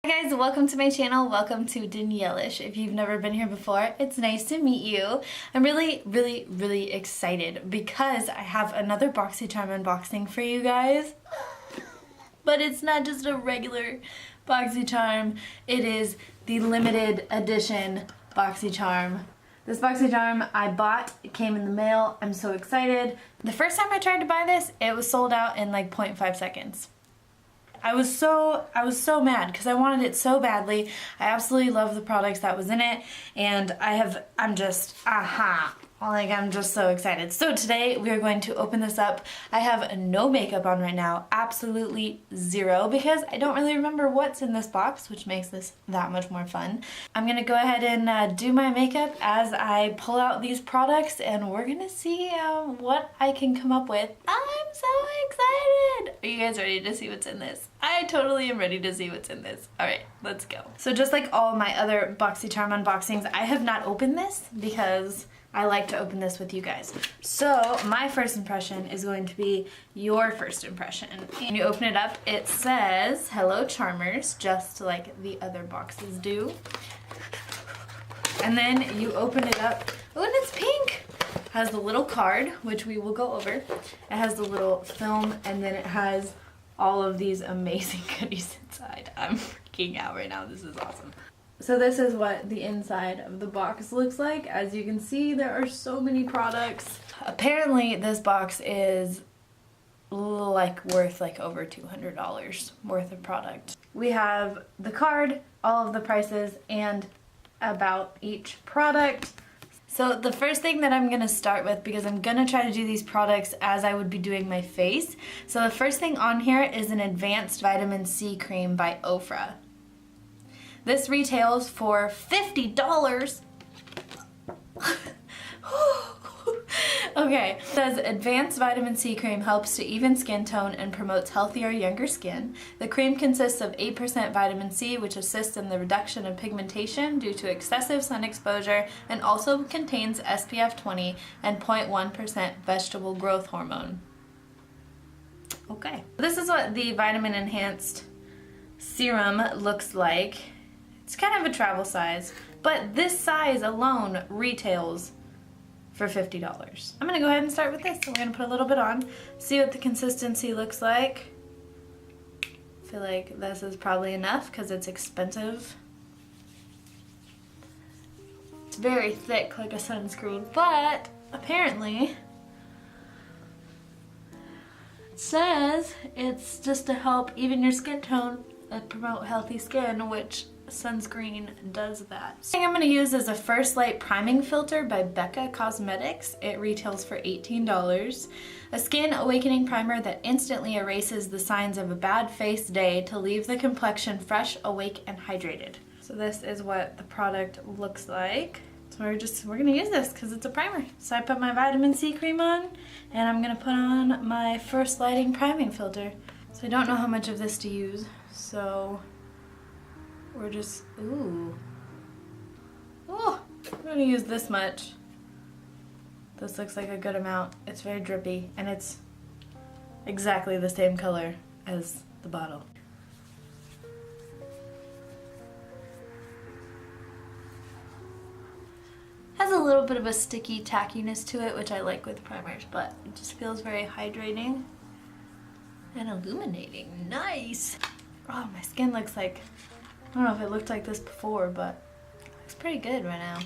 Hi guys, welcome to my channel. Welcome to Danielle-ish. If you've never been here before, it's nice to meet you. I'm really excited because I have another Boxycharm unboxing for you guys. But it's not just a regular Boxycharm, it is the limited edition Boxycharm. This Boxycharm I bought, it came in the mail. I'm so excited. The first time I tried to buy this, it was sold out in like 0.5 seconds. I was so mad because I wanted it so badly. I absolutely love the products that was in it, and I'm just so excited. So today we are going to open this up. I have no makeup on right now, absolutely zero, because I don't really remember what's in this box, which makes this that much more fun. I'm gonna go ahead and do my makeup as I pull out these products, and we're gonna see what I can come up with. I'm so excited! Are you guys ready to see what's in this? I totally am ready to see what's in this. Alright, let's go. So just like all my other Boxycharm unboxings, I have not opened this because I like to open this with you guys. So my first impression is going to be your first impression. When you open it up, it says, "Hello Charmers," just like the other boxes do. And then you open it up, oh, and it's pink! It has the little card, which we will go over. It has the little film, and then it has all of these amazing goodies inside. I'm freaking out right now, this is awesome. So this is what the inside of the box looks like. As you can see, there are so many products. Apparently this box is worth over $200 worth of product. We have the card, all of the prices, and about each product. So the first thing that I'm gonna start with, because I'm gonna try to do these products as I would be doing my face. So the first thing on here is an Advanced Vitamin C Cream by Ofra. This retails for $50. Okay, it says Advanced Vitamin C Cream helps to even skin tone and promotes healthier, younger skin. The cream consists of 8% vitamin C, which assists in the reduction of pigmentation due to excessive sun exposure, and also contains SPF 20 and 0.1% vegetable growth hormone. Okay, this is what the vitamin enhanced serum looks like. It's kind of a travel size, but this size alone retails for $50. I'm gonna go ahead and start with this. So we're gonna put a little bit on, see what the consistency looks like. I feel like this is probably enough because it's expensive. It's very thick, like a sunscreen, but apparently it says it's just to help even your skin tone and promote healthy skin, which sunscreen does that. The thing I'm going to use is a First Light Priming Filter by Becca Cosmetics. It retails for $18. A skin awakening primer that instantly erases the signs of a bad face day to leave the complexion fresh, awake, and hydrated. So this is what the product looks like. So we're going to use this because it's a primer. So I put my vitamin C cream on, and I'm going to put on my First Lighting Priming Filter. So I don't know how much of this to use, so we're just, we're gonna use this much. This looks like a good amount. It's very drippy, and it's exactly the same color as the bottle. Has a little bit of a sticky tackiness to it, which I like with primers, but it just feels very hydrating and illuminating. Nice! Oh, my skin looks like, I don't know if it looked like this before, but it looks pretty good right now.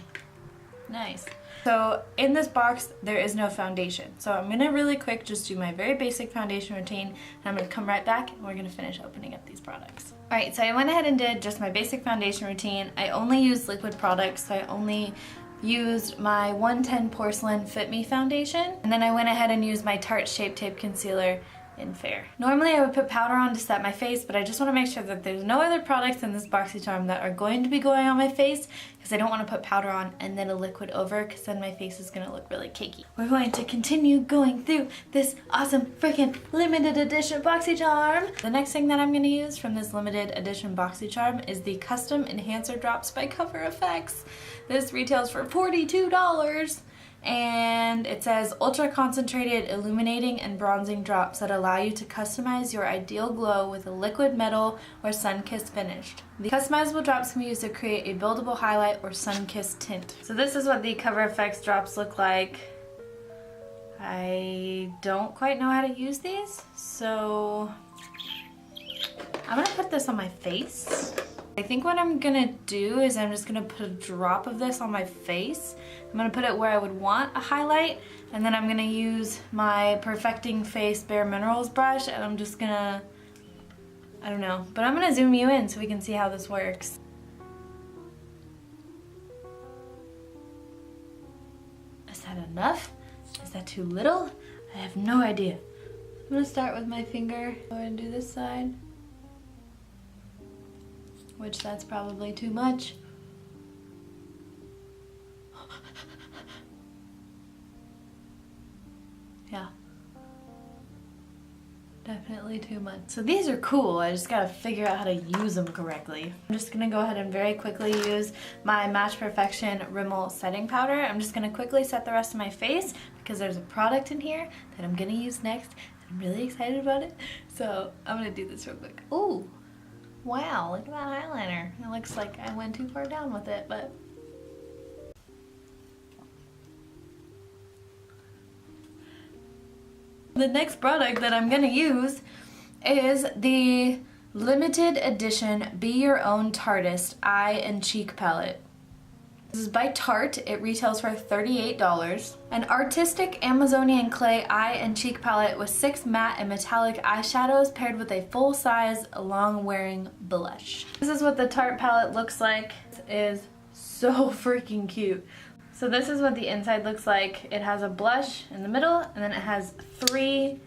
Nice. So in this box, there is no foundation. So I'm gonna really quick just do my very basic foundation routine, and I'm gonna come right back and we're gonna finish opening up these products. Alright, so I went ahead and did just my basic foundation routine. I only use liquid products, so I only used my 110 Porcelain Fit Me foundation, and then I went ahead and used my Tarte Shape Tape Concealer in Fair. Normally I would put powder on to set my face, but I just want to make sure that there's no other products in this Boxycharm that are going to be going on my face, because I don't want to put powder on and then a liquid over, because then my face is going to look really cakey. We're going to continue going through this awesome freaking limited edition Boxycharm. The next thing that I'm going to use from this limited edition Boxycharm is the Custom Enhancer Drops by Cover FX. This retails for $42. And it says ultra concentrated illuminating and bronzing drops that allow you to customize your ideal glow with a liquid metal or sun-kissed finish. The customizable drops can be used to create a buildable highlight or sun-kissed tint. So this is what the Cover FX drops look like. I don't quite know how to use these, so I'm gonna put this on my face. I think what I'm gonna do is I'm just gonna put a drop of this on my face. I'm gonna put it where I would want a highlight, and then I'm gonna use my Perfecting Face Bare Minerals brush, and I'm just gonna, I don't know, but I'm gonna zoom you in so we can see how this works. Is that enough? Is that too little? I have no idea. I'm gonna start with my finger. Go ahead and do this side. Which that's probably too much. Yeah. Definitely too much. So these are cool, I just gotta figure out how to use them correctly. I'm just gonna go ahead and very quickly use my Match Perfection Rimmel setting powder. I'm just gonna quickly set the rest of my face because there's a product in here that I'm gonna use next. I'm really excited about it. So I'm gonna do this real quick. Ooh. Wow, look at that eyeliner. It looks like I went too far down with it, but... The next product that I'm gonna use is the limited edition Be Your Own Tartist Eye and Cheek Palette. This is by Tarte. It retails for $38. An artistic Amazonian clay eye and cheek palette with 6 matte and metallic eyeshadows paired with a full-size, long-wearing blush. This is what the Tarte palette looks like. It is so freaking cute. So this is what the inside looks like. It has a blush in the middle, and then it has 3,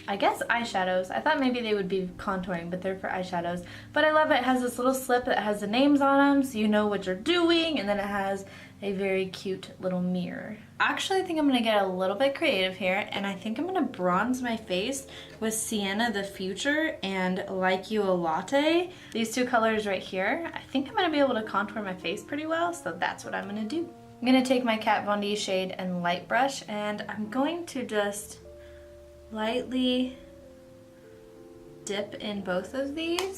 I guess, eyeshadows. I thought maybe they would be contouring, but they're for eyeshadows. But I love it. It has this little slip that has the names on them, so you know what you're doing, and then it has a very cute little mirror. Actually, I think I'm gonna get a little bit creative here, and I think I'm gonna bronze my face with Sienna the Future and Like You a Latte. These two colors right here. I think I'm gonna be able to contour my face pretty well, so that's what I'm gonna do. I'm gonna take my Kat Von D shade and light brush, and I'm going to just lightly dip in both of these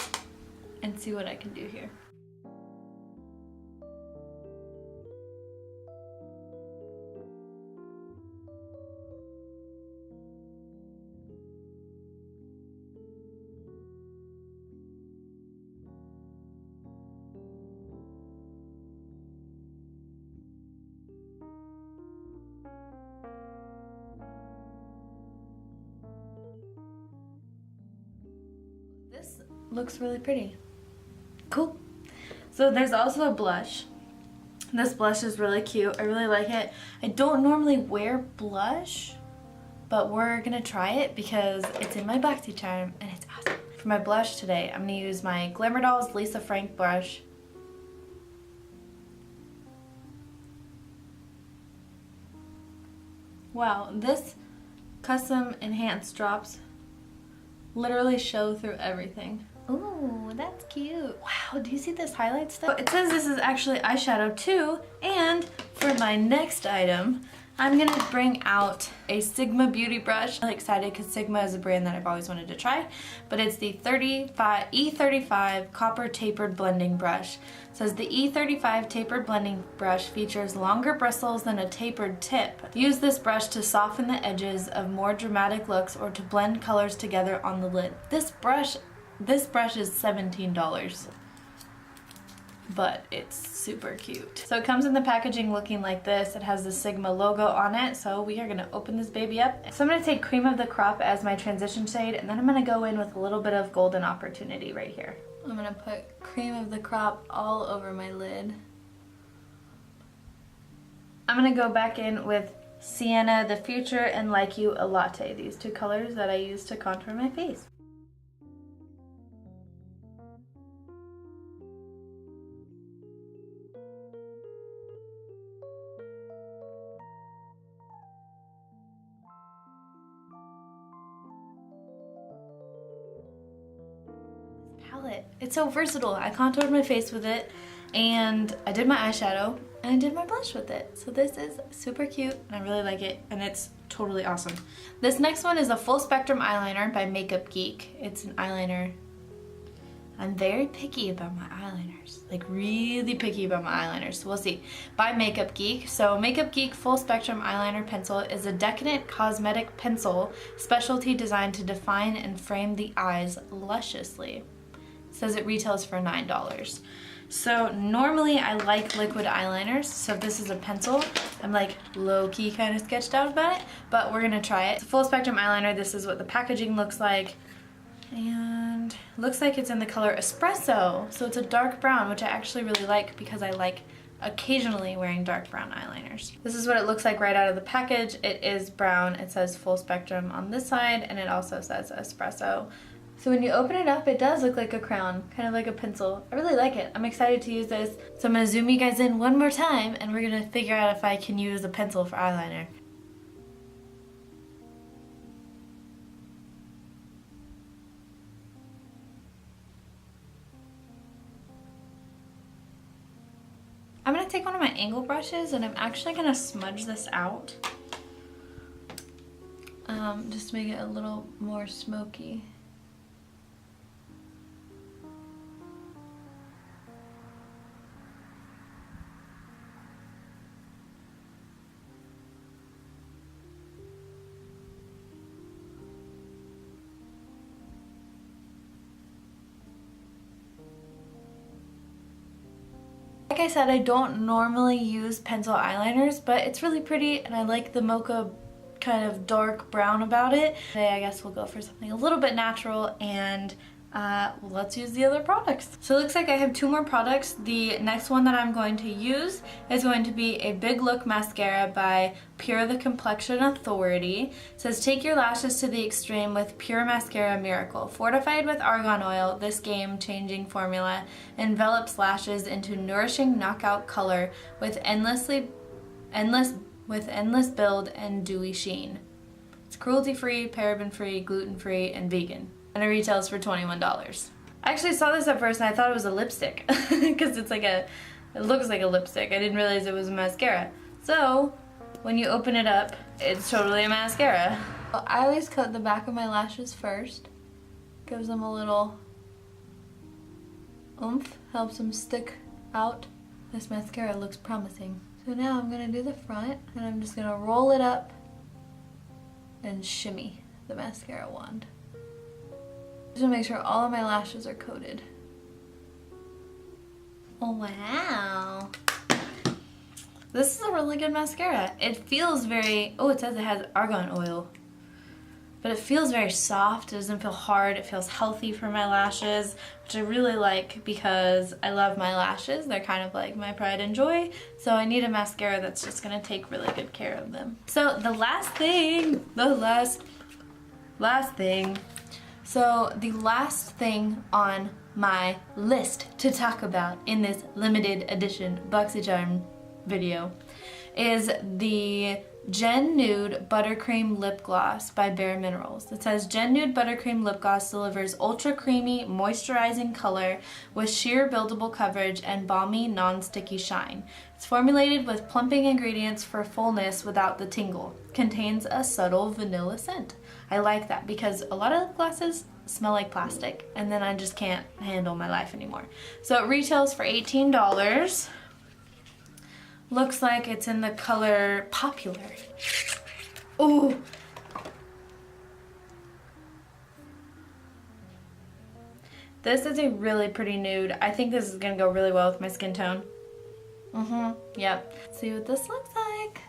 and see what I can do here. This looks really pretty. Cool. So there's also a blush. This blush is really cute. I really like it. I don't normally wear blush, but we're gonna try it because it's in my Boxycharm and it's awesome. For my blush today, I'm gonna use my Glamour Dolls Lisa Frank brush. Wow, this custom enhanced drops literally show through everything. Ooh, that's cute. Wow, do you see this highlight stuff? It says this is actually eyeshadow too, and for my next item, I'm gonna bring out a Sigma beauty brush. I'm really excited because Sigma is a brand that I've always wanted to try, but it's the E35 Copper Tapered Blending Brush. It says the E35 Tapered Blending Brush features longer bristles than a tapered tip. Use this brush to soften the edges of more dramatic looks or to blend colors together on the lid. This brush is $17. But it's super cute. So it comes in the packaging looking like this. It has the Sigma logo on it, so we are gonna open this baby up. So I'm gonna take Cream of the Crop as my transition shade, and then I'm gonna go in with a little bit of Golden Opportunity right here. I'm gonna put Cream of the Crop all over my lid. I'm gonna go back in with Sienna the Future and Like You a Latte, these two colors that I use to contour my face. Palette. It's so versatile. I contoured my face with it, And I did my eyeshadow and I did my blush with it. So this is super cute and I really like it and it's totally awesome. This next one is a full spectrum eyeliner by Makeup Geek. It's an eyeliner. I'm very picky about my eyeliners, like really picky about my eyeliners, so we'll see. By Makeup Geek. So Makeup Geek Full Spectrum Eyeliner Pencil is a decadent cosmetic pencil specialty designed to define and frame the eyes lusciously. It says it retails for $9. So normally I like liquid eyeliners, so if this is a pencil, I'm like low-key kind of sketched out about it, but we're gonna try it. It's a full spectrum eyeliner. This is what the packaging looks like. And looks like it's in the color Espresso, so it's a dark brown, which I actually really like because I like occasionally wearing dark brown eyeliners. This is what it looks like right out of the package. It is brown. It says full spectrum on this side and it also says Espresso. So when you open it up, it does look like a crown, kind of like a pencil. I really like it. I'm excited to use this. So I'm gonna zoom you guys in one more time and we're gonna figure out if I can use a pencil for eyeliner. I'm gonna take one of my angle brushes and I'm actually gonna smudge this out. Just to make it a little more smoky. Like I said, I don't normally use pencil eyeliners, but it's really pretty and I like the mocha kind of dark brown about it. Today I guess we'll go for something a little bit natural and let's use the other products. So it looks like I have two more products. The next one that I'm going to use is going to be a Big Look Mascara by Pure the Complexion Authority. It says, take your lashes to the extreme with Pure Mascara Miracle. Fortified with argan oil, this game-changing formula envelops lashes into nourishing knockout color with endless build and dewy sheen. It's cruelty-free, paraben-free, gluten-free, and vegan. And it retails for $21. I actually saw this at first and I thought it was a lipstick because it looks like a lipstick. I didn't realize it was a mascara. So when you open it up, it's totally a mascara. I always cut the back of my lashes first. Gives them a little oomph, helps them stick out. This mascara looks promising. So now I'm gonna do the front and I'm just gonna roll it up and shimmy the mascara wand. Just to make sure all of my lashes are coated. Oh wow. This is a really good mascara. It feels very, oh, it says it has argan oil. But it feels very soft, it doesn't feel hard, it feels healthy for my lashes, which I really like because I love my lashes. They're kind of like my pride and joy, so I need a mascara that's just gonna take really good care of them. So the last thing, So the last thing on my list to talk about in this limited edition Boxycharm video is the Gen Nude Buttercream Lip Gloss by Bare Minerals. It says Gen Nude Buttercream Lip Gloss delivers ultra creamy, moisturizing color with sheer buildable coverage and balmy, non-sticky shine. It's formulated with plumping ingredients for fullness without the tingle. Contains a subtle vanilla scent. I like that because a lot of lip glosses smell like plastic and then I just can't handle my life anymore. So it retails for $18. Looks like it's in the color Popular. Ooh. This is a really pretty nude. I think this is gonna go really well with my skin tone. Yep. Let's see what this looks like.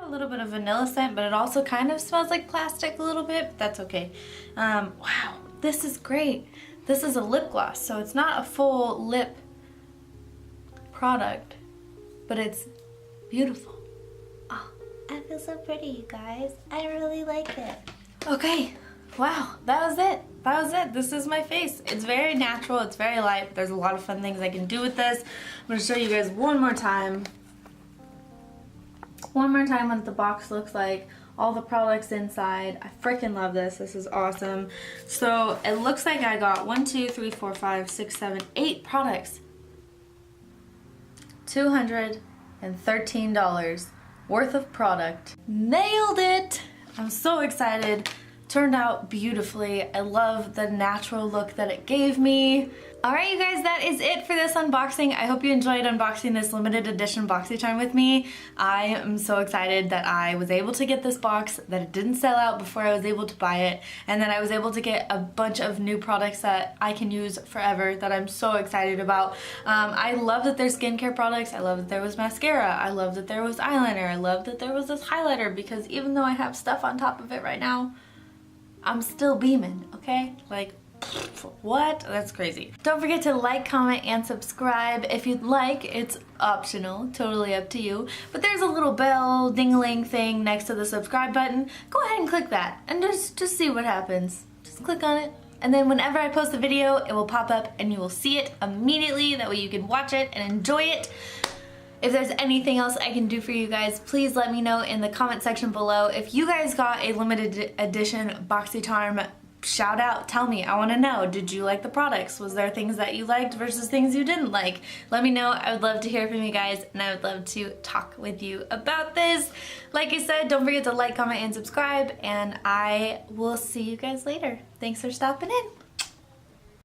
A little bit of vanilla scent, but it also kind of smells like plastic a little bit, but that's okay. Wow, this is great. This is a lip gloss, so it's not a full lip product, but it's beautiful. Oh, I feel so pretty, you guys. I really like it. Okay, Wow, that was it. That was it. This is my face. It's very natural. It's very light. There's a lot of fun things I can do with this. I'm going to show you guys one more time. One more time what the box looks like. All the products inside. I freaking love this. This is awesome. So it looks like I got 1, 2, 3, 4, 5, 6, 7, 8 products. $213 worth of product. Nailed it! I'm so excited. Turned out beautifully. I love the natural look that it gave me. Alright you guys, that is it for this unboxing. I hope you enjoyed unboxing this limited edition Boxycharm with me. I am so excited that I was able to get this box, that it didn't sell out before I was able to buy it, and that I was able to get a bunch of new products that I can use forever that I'm so excited about. I love that there's skincare products. I love that there was mascara. I love that there was eyeliner. I love that there was this highlighter, because even though I have stuff on top of it right now, I'm still beaming, okay? Like, what? That's crazy. Don't forget to like, comment, and subscribe. If you'd like, it's optional, totally up to you. But there's a little bell ding-a-ling thing next to the subscribe button. Go ahead and click that and just see what happens. Just click on it. And then whenever I post a video, it will pop up and you will see it immediately. That way you can watch it and enjoy it. If there's anything else I can do for you guys, please let me know in the comment section below. If you guys got a limited edition Boxycharm, shout out, tell me, I want to know. Did you like the products? Was there things that you liked versus things you didn't like? Let me know. I would love to hear from you guys, and I would love to talk with you about this. Like I said, don't forget to like, comment, and subscribe, and I will see you guys later. Thanks for stopping in.